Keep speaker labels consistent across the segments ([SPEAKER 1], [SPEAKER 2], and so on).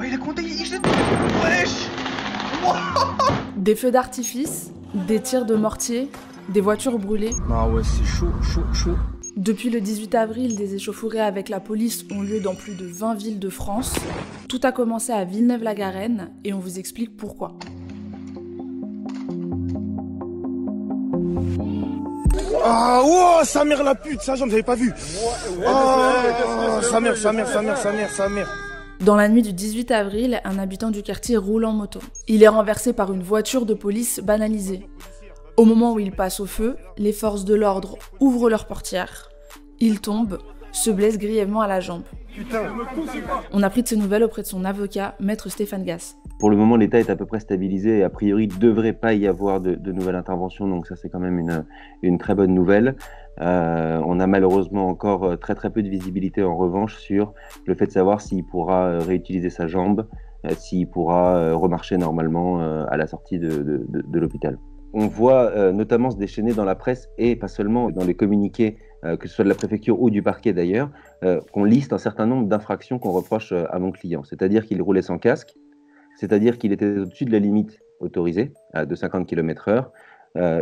[SPEAKER 1] Oh, il a compté, il jette. Wesh.
[SPEAKER 2] Des feux d'artifice, des tirs de mortier, des voitures brûlées.
[SPEAKER 1] Ah ouais, c'est chaud, chaud, chaud.
[SPEAKER 2] Depuis le 18 avril, des échauffourées avec la police ont lieu dans plus de 20 villes de France. Tout a commencé à Villeneuve-la-Garenne et on vous explique pourquoi.
[SPEAKER 3] Ah, oh, sa mère la pute, sa jambe, j'avais pas vu. Oh, sa mère.
[SPEAKER 2] Dans la nuit du 18 avril, un habitant du quartier roule en moto. Il est renversé par une voiture de police banalisée. Au moment où il passe au feu, les forces de l'ordre ouvrent leurs portières. Il tombe, se blesse grièvement à la jambe. On a pris de ses nouvelles auprès de son avocat, maître Stéphane Gass.
[SPEAKER 4] Pour le moment, l'état est à peu près stabilisé et a priori, il ne devrait pas y avoir de nouvelles interventions, donc ça c'est quand même une très bonne nouvelle. On a malheureusement encore très peu de visibilité en revanche sur le fait de savoir s'il pourra réutiliser sa jambe, s'il pourra remarcher normalement à la sortie de l'hôpital. On voit notamment se déchaîner dans la presse et pas seulement dans les communiqués, que ce soit de la préfecture ou du parquet d'ailleurs, qu'on liste un certain nombre d'infractions qu'on reproche à mon client. C'est-à-dire qu'il roulait sans casque, c'est-à-dire qu'il était au-dessus de la limite autorisée de 50 km/h,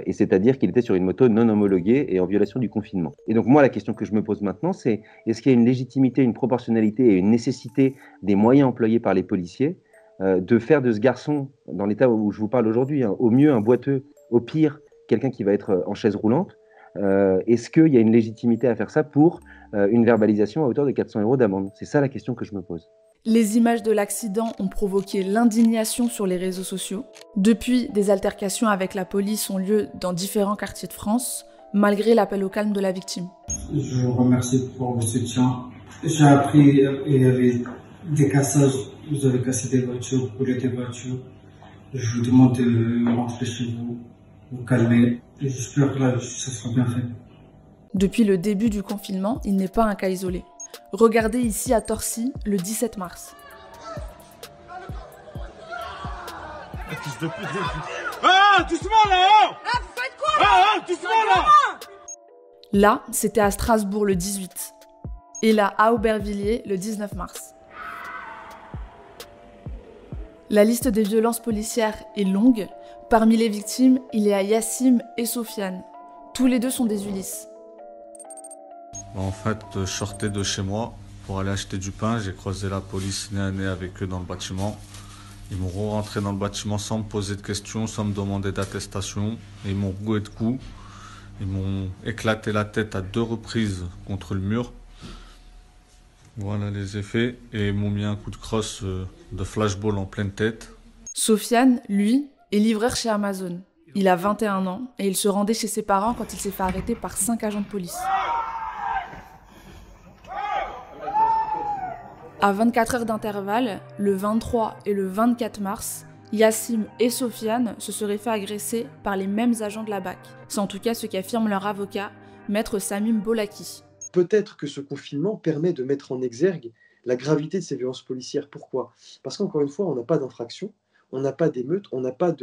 [SPEAKER 4] et c'est-à-dire qu'il était sur une moto non homologuée et en violation du confinement. Et donc moi, la question que je me pose maintenant, c'est est-ce qu'il y a une légitimité, une proportionnalité et une nécessité des moyens employés par les policiers de faire de ce garçon, dans l'état où je vous parle aujourd'hui, au mieux un boiteux, au pire quelqu'un qui va être en chaise roulante, est-ce qu'il y a une légitimité à faire ça pour une verbalisation à hauteur de 400 € d'amende? C'est ça la question que je me pose.
[SPEAKER 2] Les images de l'accident ont provoqué l'indignation sur les réseaux sociaux. Depuis, des altercations avec la police ont lieu dans différents quartiers de France, malgré l'appel au calme de la victime.
[SPEAKER 5] Je vous remercie pour le soutien. J'ai appris, il y avait des cassages, vous avez cassé des voitures, brûlé des voitures. Je vous demande de rentrer chez vous, vous calmer. Et j'espère que là, ça sera bien fait.
[SPEAKER 2] Depuis le début du confinement, il n'est pas un cas isolé. Regardez ici à Torcy, le 17 mars.
[SPEAKER 3] Ah, doucement là-haut!
[SPEAKER 6] Ah, vous faites quoi là?
[SPEAKER 3] Doucement là!
[SPEAKER 2] Là, c'était à Strasbourg le 18. Et là, à Aubervilliers, le 19 mars. La liste des violences policières est longue. Parmi les victimes, il y a Yassim et Sofiane. Tous les deux sont des Ulysses.
[SPEAKER 7] En fait, je sortais de chez moi pour aller acheter du pain. J'ai croisé la police nez à nez avec eux dans le bâtiment. Ils m'ont rentré dans le bâtiment sans me poser de questions, sans me demander d'attestation. Ils m'ont roué de coups. Ils m'ont éclaté la tête à 2 reprises contre le mur. Voilà les effets. Et ils m'ont mis un coup de crosse de flashball en pleine tête.
[SPEAKER 2] Sofiane, lui, est livreur chez Amazon. Il a 21 ans et il se rendait chez ses parents quand il s'est fait arrêter par 5 agents de police. À 24 heures d'intervalle, le 23 et le 24 mars, Yassim et Sofiane se seraient fait agresser par les mêmes agents de la BAC. C'est en tout cas ce qu'affirme leur avocat, maître Samim Bolaki.
[SPEAKER 8] Peut-être que ce confinement permet de mettre en exergue la gravité de ces violences policières. Pourquoi? Parce qu'encore une fois, on n'a pas d'infraction, on n'a pas d'émeute, on n'a pas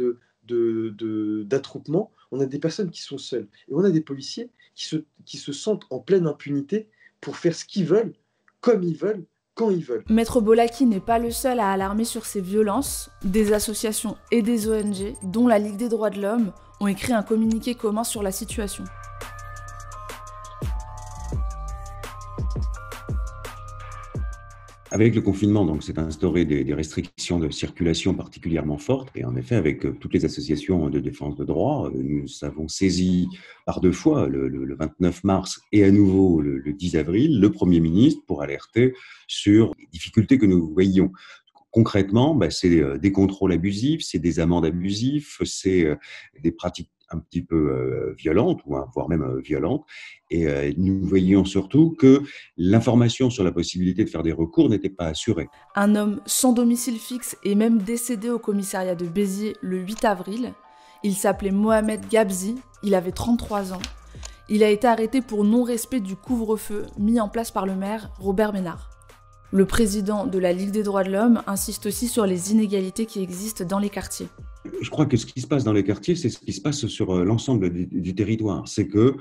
[SPEAKER 8] d'attroupement, on a des personnes qui sont seules. Et on a des policiers qui se sentent en pleine impunité pour faire ce qu'ils veulent, comme ils veulent, quand ils veulent.
[SPEAKER 2] Maître Bolaki n'est pas le seul à alarmer sur ces violences. Des associations et des ONG, dont la Ligue des droits de l'homme, ont écrit un communiqué commun sur la situation.
[SPEAKER 9] Avec le confinement, donc, s'est instauré des restrictions de circulation particulièrement fortes. Et en effet, avec toutes les associations de défense de droits, nous avons saisi par 2 fois, le 29 mars et à nouveau le 10 avril, le Premier ministre pour alerter sur les difficultés que nous voyions. Concrètement, c'est des contrôles abusifs, c'est des amendes abusives, c'est des pratiques un petit peu violentes, voire même violentes. Et nous voyions surtout que l'information sur la possibilité de faire des recours n'était pas assurée.
[SPEAKER 2] Un homme sans domicile fixe est même décédé au commissariat de Béziers le 8 avril. Il s'appelait Mohamed Gabzi, il avait 33 ans. Il a été arrêté pour non-respect du couvre-feu mis en place par le maire Robert Ménard. Le président de la Ligue des droits de l'homme insiste aussi sur les inégalités qui existent dans les quartiers.
[SPEAKER 9] Je crois que ce qui se passe dans les quartiers, c'est ce qui se passe sur l'ensemble du territoire. C'est que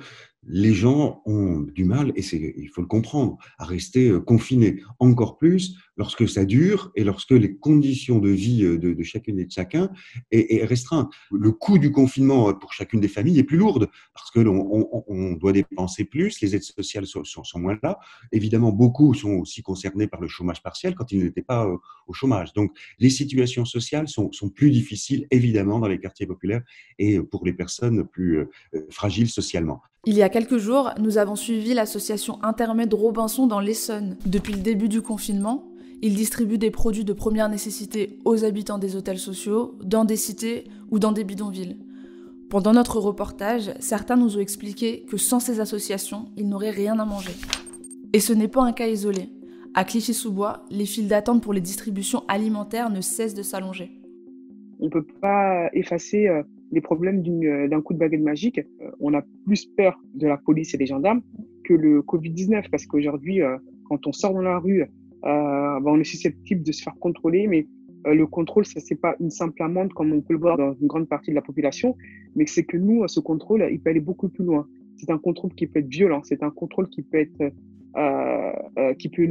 [SPEAKER 9] les gens ont du mal, et il faut le comprendre, à rester confinés. Encore plus lorsque ça dure et lorsque les conditions de vie de chacune et de chacun est restreinte. Le coût du confinement pour chacune des familles est plus lourde parce que on doit dépenser plus, les aides sociales sont moins là. Évidemment, beaucoup sont aussi concernés par le chômage partiel quand ils n'étaient pas au chômage. Donc, les situations sociales sont plus difficiles, évidemment, dans les quartiers populaires et pour les personnes plus fragiles socialement.
[SPEAKER 2] Il y a quelques jours, nous avons suivi l'association Intermède Robinson dans l'Essonne. Depuis le début du confinement, ils distribuent des produits de première nécessité aux habitants des hôtels sociaux, dans des cités ou dans des bidonvilles. Pendant notre reportage, certains nous ont expliqué que sans ces associations, ils n'auraient rien à manger. Et ce n'est pas un cas isolé. À Clichy-sous-Bois, les files d'attente pour les distributions alimentaires ne cessent de s'allonger.
[SPEAKER 6] On ne peut pas effacer les problèmes d'un coup de baguette magique. On a plus peur de la police et des gendarmes que le Covid-19 parce qu'aujourd'hui, quand on sort dans la rue, on est susceptible de se faire contrôler, mais le contrôle, ça c'est pas une simple amende comme on peut le voir dans une grande partie de la population, mais c'est que nous, ce contrôle, il peut aller beaucoup plus loin. C'est un contrôle qui peut être violent, c'est un contrôle qui peut être, qui peut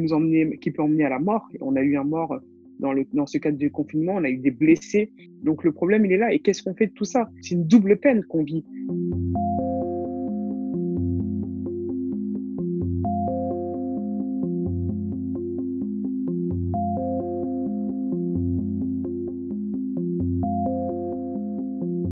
[SPEAKER 6] emmener à la mort. On a eu un mort dans ce cadre de confinement, on a eu des blessés. Donc le problème, il est là. Et qu'est-ce qu'on fait de tout ça? C'est une double peine qu'on vit.